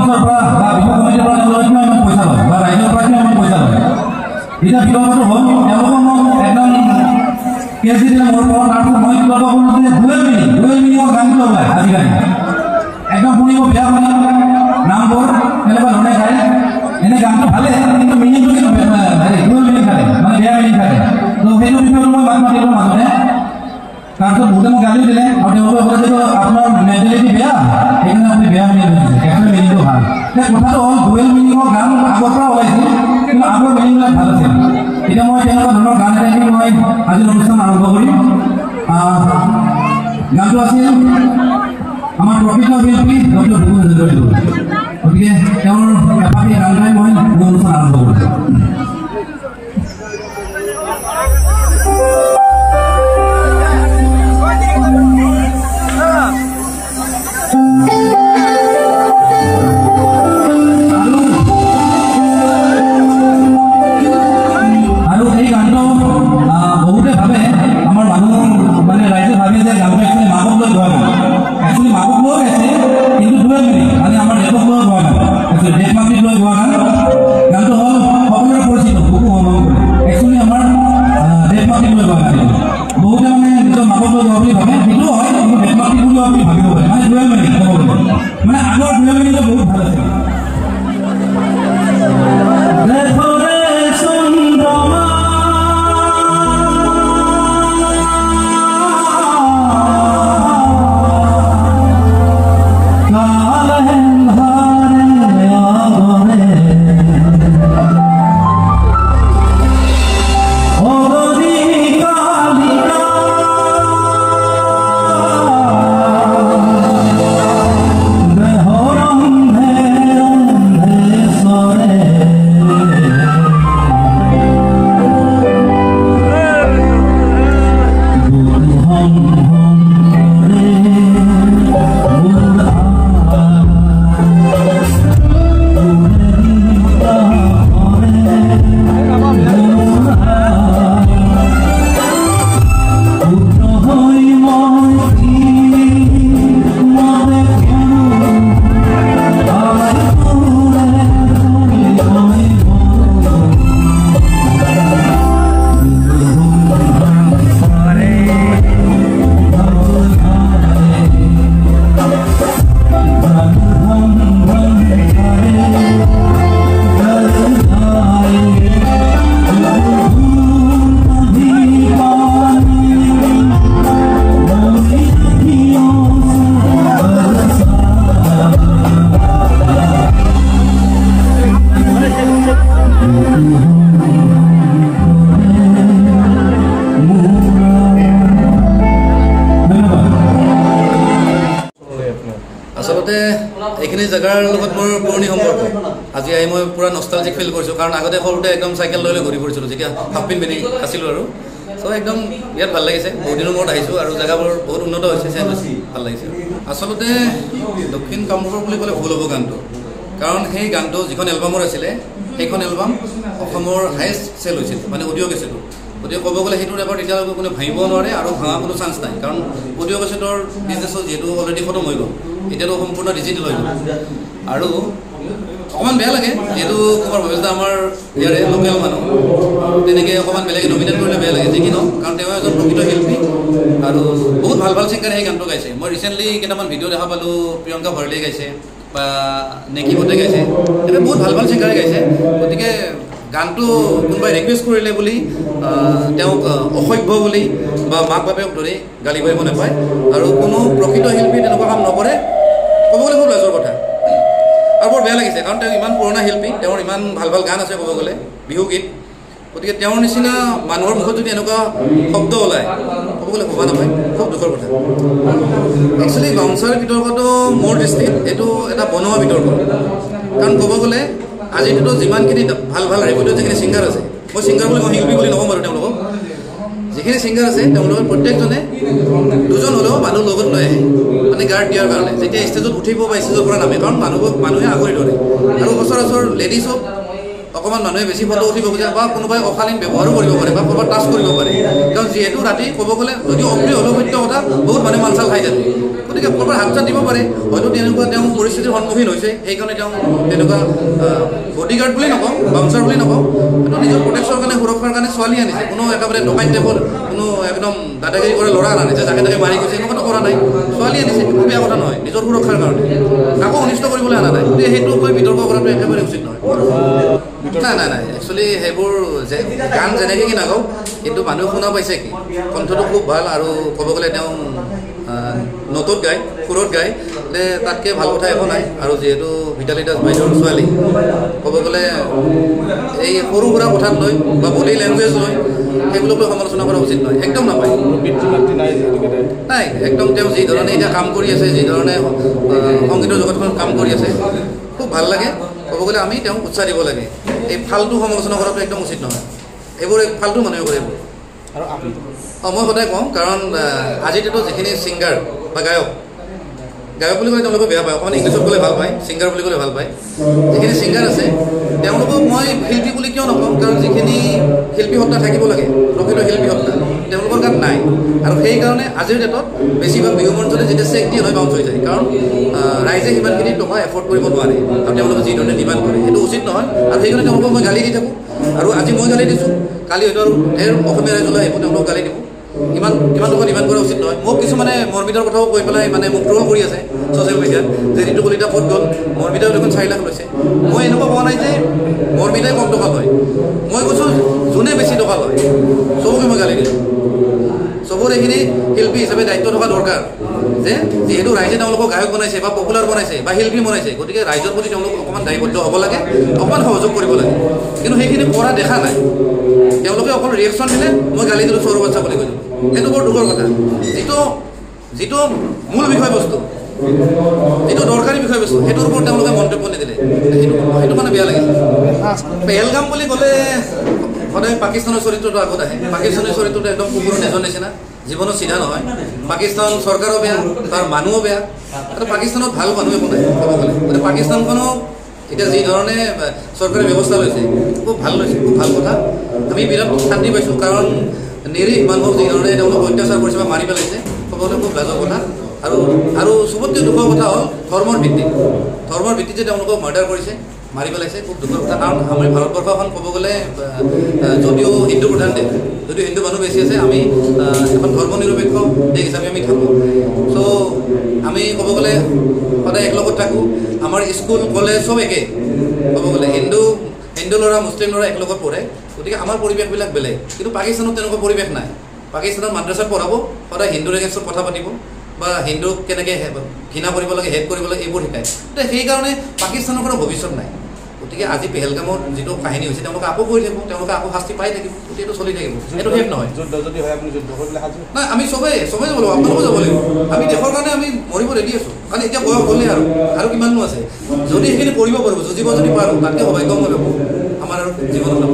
সমাজৰ পৰা বা বিহু কমিটিৰ পৰা তেওঁলোকে কিমান পইচা লয় বা ৰাইজৰ পৰা কিমান পইচা লয় এতিয়া বিভাগটো হ'ল তেওঁলোকক মোক একদম কেজি দিলে মোৰ পৰা তাৰপিছত মই কিবা ডুৱেল মিনিঙৰ গানটো ওলায় আজিকালি একদম শুনিব বেয়া শুনি নামবোৰ তেনেকুৱা ধৰণে গায় এনে গানটো ভালে কিন্তু মিনিংটো কিন্তু ডুৱেল মিনিং থাকে মানে বেয়া মিনিং থাকে তো সেইটো বিষয়টো মই মাত মাতিলোঁ মাজতে তাৰপিছত বহুতে মোক গালিও দিলে আৰু তেওঁলোকে ক'লে যে আপোনাৰ মেণ্টেলিটি বেয়া সেইকাৰণে আপুনি বেয়া মিনিং লৈছে একচুৱেলি মিনিংটো ভাল কথাটো হ'ল ডুৱেল মিনিঙৰ গান আগৰ পৰা ওলাইছিল কিন্তু আগৰ মিনিংবিলাক ভাল আছিল এতিয়া মই তেনেকুৱা ধৰণৰ গান এটা মই আজিৰ অনুষ্ঠান আৰম্ভ কৰিম গানটো আছিল আমাৰ প্ৰকৃত শিল্পী ডক্টৰ ভূপেন হাজৰিকা গতিকে তেওঁৰ এপাকি গান গাই মই অনুষ্ঠান আৰম্ভ কৰিছোঁ এইখিনি জেগাৰ লগত মোৰ পুৰণি সম্পৰ্ক আজি আহি মই পুৰা নষ্টালজিক ফিল কৰিছোঁ কাৰণ আগতে সৰুতে একদম চাইকেল লৈ ঘূৰি ফুৰিছিলোঁ যেতিয়া হাফ পেণ্ট পিন্ধি আছিলোঁ আৰু চ' একদম ইয়াত ভাল লাগিছে বহুত দিনৰ মূৰত আহিছোঁ আৰু জেগাবোৰ বহুত উন্নত হৈছে চেঞ্জ হৈছে ভাল লাগিছে আচলতে দক্ষিণ কামৰূপৰ বুলি ক'লে ভুল হ'ব গানটো কাৰণ সেই গানটো যিখন এলবামৰ আছিলে সেইখন এলবাম অসমৰ হায়েষ্ট চেল হৈছিল মানে অডিঅ' কেছেটটো গতিকে ক'ব গ'লে সেইটো ৰেকৰ্ড এতিয়ালৈকে কোনো ভাবিব নোৱাৰে আৰু ভাঙা কোনো চান্স নাই কাৰণ অডিঅ' কেছেটৰ বিজনেছো যিহেতু অলৰেডি খতম হৈ গ'ল এতিয়াতো সম্পূৰ্ণ ডিজিটেল হৈ গ'ল আৰু অকণমান বেয়া লাগে যিহেতু কুমাৰ ভৱেশদা আমাৰ ইয়াৰে লোকেল মানুহ তেনেকৈ অকণমান বেলেগে নমিনেট কৰিলে বেয়া লাগে যি কি নহওক কাৰণ তেওঁ এজন প্ৰকৃত শিল্পী আৰু বহুত ভাল ভাল ছিংগাৰে সেই গানটো গাইছে মই ৰিচেণ্টলি কেইটামান ভিডিঅ' দেখা পালোঁ প্ৰিয়ংকা ভৰলীয়ে গাইছে বা নেকিবতে গাইছে তেনেকৈ বহুত ভাল ভাল ছিংগাৰে গাইছে গতিকে গানটো কোনোবাই ৰিকুৱেষ্ট কৰিলে বুলি তেওঁক অসভ্য বুলি বা মাক বাপেক ধৰি গালি পাৰিব নাপায় আৰু কোনো প্ৰকৃত শিল্পী তেনেকুৱা কাম নকৰে ক'ব গ'লে খুব লাজৰ কথা আৰু বৰ বেয়া লাগিছে কাৰণ তেওঁ ইমান পুৰণা শিল্পী তেওঁৰ ইমান ভাল ভাল গান আছে ক'ব গ'লে বিহুগীত গতিকে তেওঁৰ নিচিনা মানুহৰ মুখত যদি এনেকুৱা শব্দ ওলায় ক'ব গ'লে ভবা নাপায় খুব দুখৰ কথা একচুৱেলি বাউন্সাৰ বিতৰ্কটো মোৰ দৃষ্টিত এইটো এটা বনোৱা বিতৰ্ক কাৰণ ক'ব গ'লে আজিতো যিমানখিনি ভাল ভাল ৰেকৰ্ডৰ যিখিনি ছিংগাৰ আছে মই ছিংগাৰ বুলি মই শিল্পী বুলি নকওঁ বাৰু তেওঁলোকক যিখিনি ছিংগাৰ আছে তেওঁলোকৰ প্ৰত্যেকজনে দুজন হ'লেও মানুহ লগত লৈ আহে মানে গাৰ্ড দিয়াৰ কাৰণে যেতিয়া ষ্টেজত উঠিব বা ষ্টেজৰ পৰা নামে কাৰণ মানুহে আগুৰি ধৰে আৰু সচৰাচৰ লেডিজক অকণমান মানুহে বেছি ফটো উঠিব খোজে বা কোনোবাই অশালীন ব্যৱহাৰো কৰিব পাৰে বা ক'ৰবাত টাচ কৰিব পাৰে কাৰণ যিহেতু ৰাতি ক'ব গ'লে যদি অপ্ৰিয় হ'লেও সত্য কথা বহুত মানুহে মাল চাল খাই থাকে গতিকে ক'ৰবাত হাত চাত দিব পাৰে হয়তো তেনেকুৱা তেওঁ পৰিস্থিতিৰ সন্মুখীন হৈছে সেইকাৰণে তেওঁ তেনেকুৱা বডিগাৰ্ড বুলি নকওঁ বাউন্সাৰ বুলি নকওঁ কিন্তু নিজৰ প্ৰটেকশ্যনৰ কাৰণে সুৰক্ষাৰ কাৰণে ছোৱালী আনিছে কোনো একেবাৰে ডকাইত টাইপৰ কোনো একদম দাদাগিৰি কৰে ল'ৰা আনিছে যাকে তাকে মাৰি গৈছে এনেকুৱাটো কৰা নাই ছোৱালী আনিছে একো বেয়া কথা নহয় নিজৰ সুৰক্ষাৰ কাৰণে কাকো অনিষ্ট কৰিবলৈ অনা নাই গতিকে সেইটো কৈ বিতৰ্ক কৰাটো একেবাৰে উচিত নহয় নাই একচুৱেলি সেইবোৰ গান যেনেকৈ কি নাগাওঁ কিন্তু মানুহে শুনা পাইছে কি কণ্ঠটো খুব ভাল আৰু ক'ব গ'লে তেওঁ নতত গায় সুৰত গায় তাতকৈ ভাল কথা একো নাই আৰু যিহেতু ভিতালী দাস বাইদেউৰ ছোৱালী ক'ব গ'লে এই সৰু সুৰা কথাত লৈ বা বডি লেংগুৱেজ লৈ সেইবোৰক লৈ সমালোচনা কৰা উচিত নহয় একদম নাপায় নাই একদম তেওঁ যি ধৰণে এতিয়া কাম কৰি আছে যি ধৰণে সংগীতৰ জগতখনত কাম কৰি আছে খুব ভাল লাগে ক'ব গ'লে আমি তেওঁক উৎসাহ দিব লাগে এই ফাল্টু সমালোচনা কৰাটো একদম উচিত নহয় এইবোৰ ফাল্টু মানুহে কৰে এইবোৰ মই সদায় কওঁ কাৰণ আজিৰ ডেটত যিখিনি ছিংগাৰ বা গায়ক বুলি ক'লে তেওঁলোকে বেয়া পায় অকণমান ইংলিছত ক'লে ভাল পায় ছিংগাৰ বুলি ক'লে ভাল পায় যিখিনি ছিংগাৰ আছে তেওঁলোকক মই শিল্পী বুলি কিয় নকওঁ কাৰণ যিখিনি শিল্পী সত্তা থাকিব লাগে প্ৰকৃত শিল্পী সত্তা তেওঁলোকৰ গাত নাই আৰু সেইকাৰণে আজিৰ ডেটত বেছিভাগ বিহু মঞ্চতে যেতিয়া চেক দিয়ে হয় বাউন্স হৈ যায় কাৰণ ৰাইজে সিমানখিনি টকা এফৰ্ড কৰিব নোৱাৰে আৰু তেওঁলোকে যি ধৰণে ডিমাণ্ড কৰে সেইটো উচিত নহয় আৰু সেইকাৰণে তেওঁলোকক মই গালি দি থাকোঁ আৰু আজি মই গালি দিছোঁ কালি হয়তো আৰু ঢেৰ অসমীয়া ৰাইজলৈ আহিব তেওঁলোকক গালি দিব ইমান টকা ডিমাণ্ড কৰা উচিত নহয় মোক কিছুমানে মৰবিতৰ কথাও কৈ পেলাই মানে মোক ট্ৰল কৰি আছে ছ'চিয়েল মিডিয়াত যে ঋতু কলিতা ক'ত গ'ল মৰবিতাও দেখোন 4 লাখ লৈছে মই এনেকুৱা কোৱা নাই যে মৰবিতাই কম টকা লয় মই কৈছোঁ যোনে বেছি টকা লয় চবকে মই গালি দিছোঁ চবৰে এইখিনি শিল্পী হিচাপে দায়িত্ব থকা দৰকাৰ যে যিহেতু ৰাইজে তেওঁলোকক গায়ক বনাইছে বা পপুলাৰ বনাইছে বা শিল্পী বনাইছে গতিকে ৰাইজৰ প্ৰতি তেওঁলোক অকণমান দায়বদ্ধ হ'ব লাগে অকণমান সহযোগ কৰিব লাগে কিন্তু সেইখিনি কৰা দেখা নাই তেওঁলোকে অকল ৰিয়েকশ্যন দিলে মই গালি দিলোঁ চোৰ বাচ্চা বুলি কৈছোঁ সেইটো বৰ দুখৰ কথা যিটো মূল বিষয়বস্তু যিটো দৰকাৰী বিষয়বস্তু সেইটোৰ ওপৰত তেওঁলোকে মন্তব্য নিদিলে সেইটো মানে বেয়া লাগিছে পেহেলগাম বুলি ক'লে সদায় পাকিস্তানৰ চৰিত্ৰটো আগত আহে পাকিস্তানৰ চৰিত্ৰটো একদম কুকুৰৰ নেজৰ নিচিনা জীৱনত চিধা নহয় পাকিস্তান চৰকাৰো বেয়া তাৰ মানুহো বেয়া আৰু পাকিস্তানত ভাল মানুহ একো নাই ক'ব গ'লে গতিকে পাকিস্তানখনক এতিয়া যি ধৰণে চৰকাৰে ব্যৱস্থা লৈছে খুব ভাল লৈছে খুব ভাল কথা আমি বিৰাট শান্তি পাইছোঁ কাৰণ নিৰীহ মানুহক যি ধৰণে তেওঁলোকক অত্যাচাৰ কৰিছে বা মাৰি পেলাইছে ক'ব গ'লে খুব লাজৰ কথা আৰু চবতকৈ দুখৰ কথা হ'ল ধৰ্মৰ ভিত্তিতে তেওঁলোকক মাৰ্ডাৰ কৰিছে মাৰি পেলাইছে খুব দুখৰ কথা কাৰণ আমাৰ ভাৰতবৰ্ষখন ক'ব গ'লে যদিও হিন্দু প্ৰধান দেশ যদিও হিন্দু মানুহ বেছি আছে আমি এখন ধৰ্ম নিৰপেক্ষ দেশ হিচাপে আমি থাকোঁ চ' আমি ক'ব গ'লে সদায় একলগত থাকোঁ আমাৰ স্কুল কলেজ চব একে ক'ব গ'লে হিন্দু ল'ৰা মুছলিম ল'ৰা একলগত পঢ়ে গতিকে আমাৰ পৰিৱেশবিলাক বেলেগ কিন্তু পাকিস্তানত তেনেকুৱা পৰিৱেশ নাই পাকিস্তানত মাদ্ৰাছাত পঢ়াব সদায় হিন্দুৰ এগেইনষ্টত কথা পাতিব বা হিন্দুক কেনেকৈ ঘৃণা কৰিব লাগে হেড কৰিব লাগে এইবোৰ শিকায় গতিকে সেইকাৰণে পাকিস্তানৰ কোনো ভৱিষ্যত নাই গতিকে আজি পেহেলগামত যিটো কাহিনী হৈছে তেওঁলোকে আকৌ কৰি থাকিব তেওঁলোকে আকৌ শাস্তি পাই থাকিব গতিকে এইটো চলি থাকিব এইটো শেষ নহয় নাই আমি চবেই যাব লাগিব আপোনালোকেও যাব লাগিব আমি দেশৰ কাৰণে আমি মৰিব ৰেডি আছোঁ কাৰণ এতিয়া বয়স হ'লে আৰু কিমাননো আছে যদি সেইখিনি কৰিব পাৰোঁ যুঁজিব যদি পাৰোঁ তাতকৈ সৌভাগ্য মই ভাবোঁ আমাৰ আৰু জীৱনত